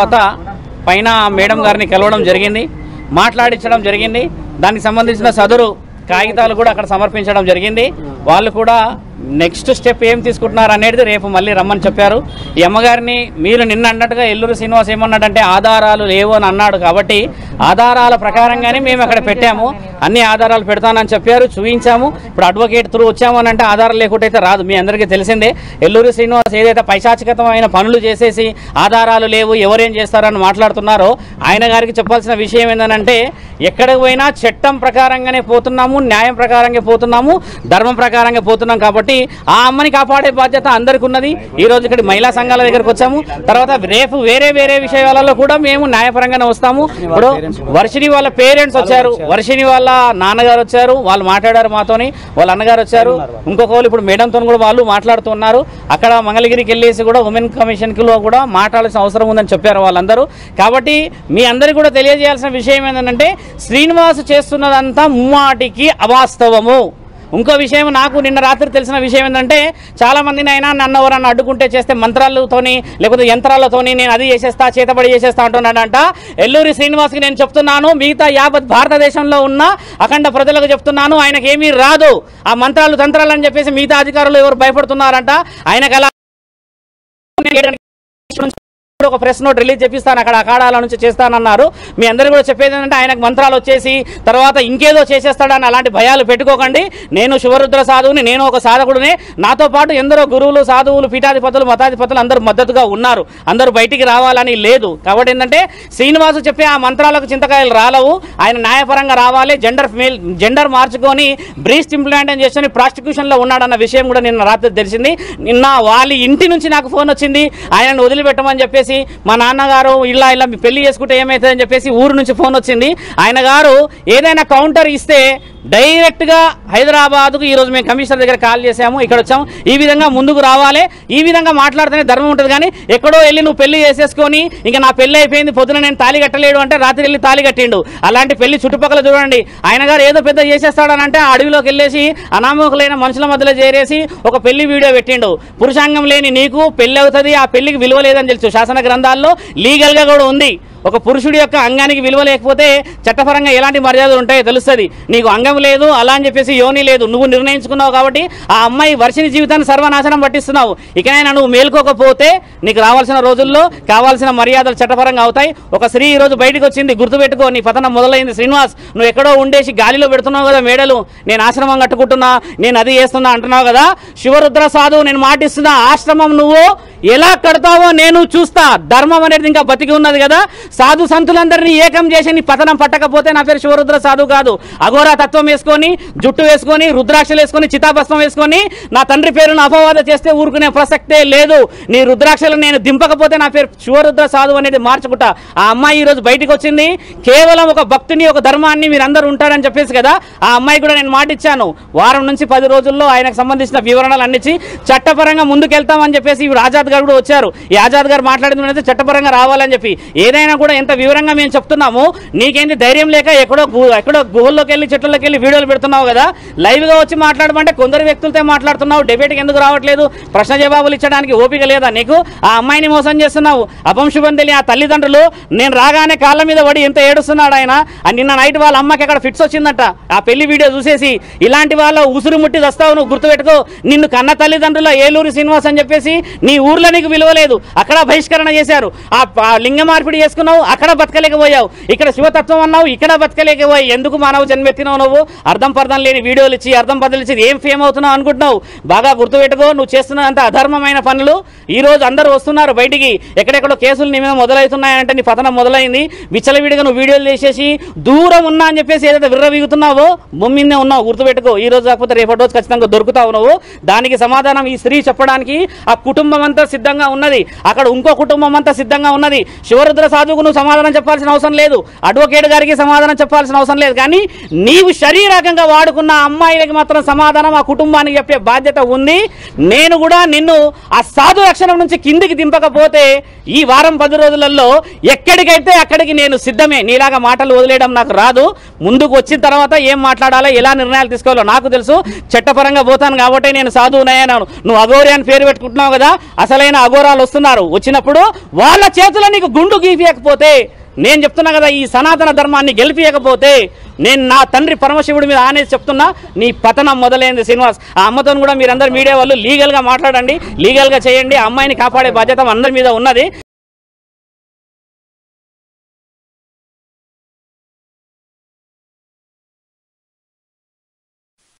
తర్వాత పైన మేడం గారిని కలవడం జరిగింది, మాట్లాడించడం జరిగింది. దానికి సంబంధించిన సదరు కాగితాలు కూడా అక్కడ సమర్పించడం జరిగింది. వాళ్ళు కూడా నెక్స్ట్ స్టెప్ ఏం తీసుకుంటున్నారు అనేది రేపు మళ్ళీ రమ్మని చెప్పారు. ఈ అమ్మగారిని మీరు నిన్న అన్నట్టుగా ఎల్లూరు శ్రీనివాస్ ఏమన్నాడంటే ఆధారాలు లేవు అని అన్నాడు. కాబట్టి ఆధారాల ప్రకారంగానే మేము అక్కడ పెట్టాము, అన్ని ఆధారాలు పెడతానని చెప్పారు, చూపించాము. ఇప్పుడు అడ్వకేట్ త్రూ వచ్చాము అని అంటే ఆధారాలు లేకుంటే రాదు. మీ అందరికీ తెలిసిందే ఎల్లూరు శ్రీనివాస్ ఏదైతే పైశాచికతమైన పనులు చేసేసి ఆధారాలు లేవు ఎవరేం చేస్తారని మాట్లాడుతున్నారో ఆయన గారికి చెప్పాల్సిన విషయం ఏంటంటే ఎక్కడికి పోయినా చట్టం ప్రకారంగానే పోతున్నాము, న్యాయం ప్రకారంగా పోతున్నాము, ధర్మం ప్రకారంగా పోతున్నాం. కాబట్టి ఆ అమ్మని కాపాడే బాధ్యత అందరికి ఉన్నది. ఈ రోజు ఇక్కడ మహిళా సంఘాల దగ్గరకు వచ్చాము. తర్వాత రేపు వేరే వేరే విషయాలలో కూడా మేము న్యాయపరంగానే వస్తాము. ఇప్పుడు వర్షిని వాళ్ళ పేరెంట్స్ వచ్చారు, వర్షిని వాళ్ళ నాన్నగారు వచ్చారు, వాళ్ళు మాట్లాడారు మాతోని, వాళ్ళ అన్నగారు వచ్చారు, ఇంకొకరు ఇప్పుడు మేడంతో కూడా వాళ్ళు మాట్లాడుతున్నారు. అక్కడ మంగళగిరికి వెళ్ళేసి కూడా ఉమెన్ కమిషన్ కిలో కూడా మాట్లాడాల్సిన అవసరం ఉందని చెప్పారు వాళ్ళందరూ. కాబట్టి మీ అందరికీ కూడా తెలియజేయాల్సిన విషయం ఏంటంటే శ్రీనివాస్ చేస్తున్నదంతా ముమ్మాటికి అవాస్తవము. ఇంకో విషయం నాకు నిన్న రాత్రి తెలిసిన విషయం ఏంటంటే చాలా మందిని అయినా నన్ను ఎవరన్నా అడ్డుకుంటే చేస్తే మంత్రాలతోని లేకపోతే యంత్రాలతోని నేను అది చేసేస్తా చేతబడి చేసేస్తా అంటున్నాడంట. ఎల్లూరి శ్రీనివాస్కి నేను చెప్తున్నాను, మిగతా యావత్ భారతదేశంలో ఉన్న అఖండ ప్రజలకు చెప్తున్నాను, ఆయనకి ఏమీ రాదు. ఆ మంత్రాలు తంత్రాలు అని చెప్పేసి మిగతా అధికారులు ఎవరు భయపడుతున్నారంట. ఆయనకు అలా ఒక ప్రెస్ నోట్ రిలీజ్ చేపిస్తాను, అక్కడ అఖాడాల నుంచి చేస్తానన్నారు. మీ అందరూ కూడా చెప్పేది ఏంటంటే ఆయనకు మంత్రాలు వచ్చేసి తర్వాత ఇంకేదో చేసేస్తాడని అలాంటి భయాలు పెట్టుకోకండి. నేను శివరుద్ర సాధువుని, నేను ఒక సాధకుడిని, నాతో పాటు ఎందరో గురువులు సాధువులు పీఠాధిపతులు మతాధిపతులు అందరూ మద్దతుగా ఉన్నారు. అందరూ బయటికి రావాలని లేదు. కాబట్టి ఏంటంటే శ్రీనివాసు చెప్పే ఆ మంత్రాలకు చింతకాయలు రాలవు. ఆయన న్యాయపరంగా రావాలి. జెండర్ మార్చుకొని బ్రీస్ట్ ఇంప్లాంట్ చేసుకుని ప్రాస్టిట్యూషన్లో ఉన్నాడన్న విషయం కూడా నిన్న రాత్రి తెలిసింది. నిన్న వాళ్ళ ఇంటి నుంచి నాకు ఫోన్ వచ్చింది, ఆయనను వదిలిపెట్టమని చెప్పేసి. మా నాన్నగారు ఇలా పెళ్లి చేసుకుంటే ఏమవుతుందని చెప్పేసి ఊరు నుంచి ఫోన్ వచ్చింది. ఆయన గారు ఏదైనా కౌంటర్ ఇస్తే డైరెక్ట్గా హైదరాబాద్కు ఈరోజు మేము కమిషనర్ దగ్గర కాల్ చేసాము, ఇక్కడ వచ్చాము. ఈ విధంగా ముందుకు రావాలి, ఈ విధంగా మాట్లాడితేనే ధర్మం ఉంటుంది. కానీ ఎక్కడో వెళ్ళి నువ్వు పెళ్లి చేసేసుకొని ఇంకా నా పెళ్లి అయిపోయింది, పొద్దున నేను తాళి కట్టలేడు అంటే రాత్రి వెళ్ళి తాళి కట్టిండు. అలాంటి పెళ్లి చుట్టుపక్కల చూడండి. ఆయన గారు ఏదో పెద్ద చేసేస్తాడని అంటే అడవిలోకి వెళ్ళేసి అనామకులైన మనుషుల మధ్యలో చేరేసి ఒక పెళ్లి వీడియో పెట్టిండు. పురుషాంగం లేని నీకు పెళ్లి అవుతుంది, ఆ పెళ్లికి విలువ లేదని తెలుసు. శాసన గ్రంథాల్లో లీగల్గా కూడా ఉంది. ఒక పురుషుడి యొక్క అంగానికి విలువ లేకపోతే చట్టపరంగా ఎలాంటి మర్యాదలు ఉంటాయో తెలుస్తుంది. నీకు అంగం లేదు అలా అని చెప్పేసి యోని లేదు, నువ్వు నిర్ణయించుకున్నావు. కాబట్టి ఆ అమ్మాయి వర్షిని జీవితాన్ని సర్వనాశనం పట్టిస్తున్నావు. ఇకనైనా నువ్వు మేల్కోకపోతే నీకు రావాల్సిన రోజుల్లో కావాల్సిన మర్యాదలు చట్టపరంగా అవుతాయి. ఒక స్త్రీ ఈ రోజు బయటకు వచ్చింది, గుర్తుపెట్టుకో, నీ పతనం మొదలైంది. శ్రీనివాస్, నువ్వు ఎక్కడో ఉండేసి గాలిలో పెడుతున్నావు కదా మేడలు, నేను ఆశ్రమం కట్టుకుంటున్నా, నేను అది చేస్తున్నా అంటున్నావు కదా. శివరుద్ర సాధువు నేను మాటిస్తున్నా, ఆశ్రమం నువ్వు ఎలా కడతావో నేను చూస్తా. ధర్మం అనేది ఇంకా బతికి ఉన్నది కదా. సాధు సంతులందరినీ ఏకం చేసి నీ పతనం పట్టకపోతే నా పేరు శివరుద్ర సాధువు కాదు. అఘోరా తత్వం వేసుకొని, జుట్టు వేసుకొని, రుద్రాక్షలు వేసుకొని, చితాభస్మం వేసుకొని నా తండ్రి పేరును అపవాద చేస్తే ఊరుకునే ప్రసక్తే లేదు. నీ రుద్రాక్షలు నేను దింపకపోతే నా పేరు శివరుద్ర సాధువు అనేది మార్చుకుంటా. ఆ అమ్మాయి ఈరోజు బయటకు వచ్చింది, కేవలం ఒక భక్తిని ఒక ధర్మాన్ని మీరందరూ ఉంటారని చెప్పేసి కదా. ఆ అమ్మాయి కూడా నేను మాటిచ్చాను, వారం నుంచి 10 రోజుల్లో ఆయనకు సంబంధించిన వివరణలు అన్నిచ్చి చట్టపరంగా ముందుకెళ్తామని చెప్పేసి ఇప్పుడు ఆజాద్ గారు కూడా వచ్చారు. ఈ ఆజాద్ గారు మాట్లాడింది చట్టపరంగా రావాలని చెప్పి. ఏదైనా కూడా ఎంత వివరంగా మేము చెప్తున్నాము, నీకేంటి ధైర్యం లేక ఎక్కడో గుహల్లోకి వెళ్ళి చెట్లలోకి వెళ్ళి వీడియోలు పెడుతున్నావు కదా. లైవ్గా వచ్చి మాట్లాడమంటే కొందరు వ్యక్తులతో మాట్లాడుతున్నావు, డిబేట్కి ఎందుకు రావట్లేదు, ప్రశ్న జవాబులు ఇచ్చడానికి ఓపిక లేదా నీకు? ఆ అమ్మాయిని మోసం చేస్తున్నావు. అపంశుభం తెలియ ఆ తల్లిదండ్రులు నేను రాగానే కాళ్ళ మీద పడి ఎంత ఏడుస్తున్నాడు ఆయన. నిన్న నైట్ వాళ్ళ అమ్మకి అక్కడ ఫిట్స్ వచ్చిందట ఆ పెళ్లి వీడియో చూసేసి. ఇలాంటి వాళ్ళ ఉసురు ముట్టి వస్తావు నువ్వు, గుర్తుపెట్టుకో. నిన్ను కన్న తల్లిదండ్రుల ఏలూరు శ్రీనివాస్ అని చెప్పేసి నీ ఊర్లో నీకు విలువ లేదు, అక్కడ బహిష్కరణ చేశారు. ఆ లింగ మార్పిడి చేసుకున్నావు, అక్కడ బతకలేకపోయావు. ఇక్కడ శివతత్వం అన్నావు, ఇక్కడ బతకలేకపోయావు. ఎందుకు మానవ జన్మెత్తినావు నువ్వు? అర్థం పర్థం లేని వీడియోలు ఇచ్చి అర్థం పద్ధతులు ఇచ్చి ఏం ఫేమ్ అవుతున్నావు అనుకుంటున్నావు? బాగా గుర్తుపెట్టుకో, నువ్వు చేస్తున్నంత అధర్మమైన పనులు. ఈ రోజు అందరూ వస్తున్నారు బయటికి, ఎక్కడెక్కడో కేసులు నీ మీద మొదలవుతున్నాయంటే నీ పతనం మొదలైంది. విచ్చలవిడిగా నువ్వు వీడియోలు చేసేసి దూరం ఉన్నా అని చెప్పేసి ఏదైతే విర్రవీగుతున్నావో బొమ్మిందే ఉన్నావు, గుర్తుపెట్టుకో. ఈ రోజు కాకపోతే రేపటి రోజు ఖచ్చితంగా దొరుకుతావు నువ్వు. దానికి సమాధానం ఈ స్త్రీ చెప్పడానికి ఆ కుటుంబం అంతా సిద్ధంగా ఉన్నది, అక్కడ ఇంకో కుటుంబం అంతా సిద్ధంగా ఉన్నది. శివరుద్ర సాధువు సాధువుకు నువ్వు సమాధానం చెప్పాల్సిన అవసరం లేదు, అడ్వకేట్ గారికి సమాధానం చెప్పాల్సిన అవసరం లేదు. కానీ నీవు శరీరకంగా వాడుకున్న అమ్మాయిలకి మాత్రం సమాధానం ఆ కుటుంబానికి చెప్పే బాధ్యత ఉంది. నేను కూడా నిన్ను ఆ సాధు లక్షణం నుంచి కిందికి దింపకపోతే ఈ వారం 10 రోజులలో ఎక్కడికైతే అక్కడికి నేను సిద్ధమే. నీలాగా మాటలు వదిలేయడం నాకు రాదు. ముందుకు వచ్చిన తర్వాత ఏం మాట్లాడాలో, ఎలా నిర్ణయాలు తీసుకోవాలో నాకు తెలుసు. చట్టపరంగా పోతాను కాబట్టి నేను సాధువునయ్యాను. నువ్వు అఘోరి అని పేరు పెట్టుకుంటున్నావు కదా, అసలైన అఘోరాలు వస్తున్నారు. వచ్చినప్పుడు వాళ్ళ చేతిలో నీకు గుండు గీపియకపోతే, నేను చెప్తున్నా కదా, ఈ సనాతన ధర్మాన్ని గెలిపియకపోతే నేను నా తండ్రి పరమశివుడి మీద ఆనేసి చెప్తున్నా, నీ పతనం మొదలైంది శ్రీనివాస్. ఆ అమ్మతో కూడా మీరందరూ మీడియా వాళ్ళు లీగల్గా మాట్లాడండి, లీగల్గా చేయండి. ఆ అమ్మాయిని కాపాడే బాధ్యత అందరి మీద ఉన్నది.